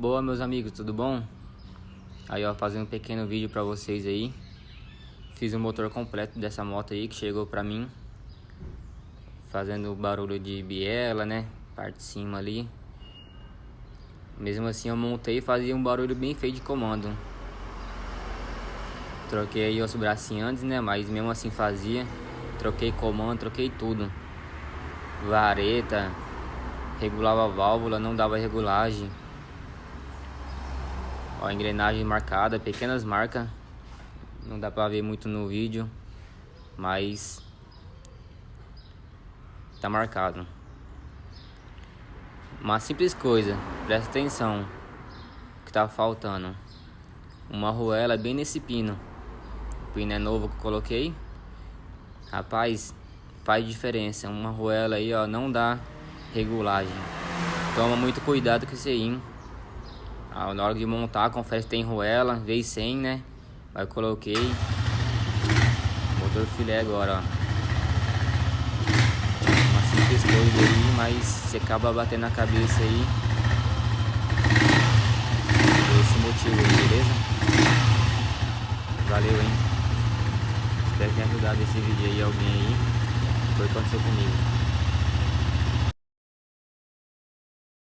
Boa, meus amigos, tudo bom? Aí, ó, fazendo um pequeno vídeo pra vocês aí. Fiz o motor completo dessa moto aí que chegou pra mim, fazendo barulho de biela, né? Parte de cima ali. Mesmo assim eu montei e fazia um barulho bem feio de comando. Troquei aí os bracinhos antes, né? Mas mesmo assim fazia. Troquei comando, troquei tudo. Vareta, regulava a válvula, não dava regulagem. Ó, engrenagem marcada, pequenas marcas. Não dá pra ver muito no vídeo, mas tá marcado. Uma simples coisa, presta atenção. O que tá faltando? Uma arruela bem nesse pino. O pino é novo que eu coloquei. Rapaz, faz diferença. Uma arruela aí, ó, não dá regulagem. Toma muito cuidado com isso aí, hein? Na hora de montar, confere se tem arruela. Veio sem, né? Aí eu coloquei. Motor filé agora, ó. Uma simples coisa aí, mas você acaba batendo na cabeça aí. Por esse motivo aí, beleza? Valeu, hein? Espero que tenha ajudado esse vídeo aí alguém aí. Foi o que aconteceu comigo.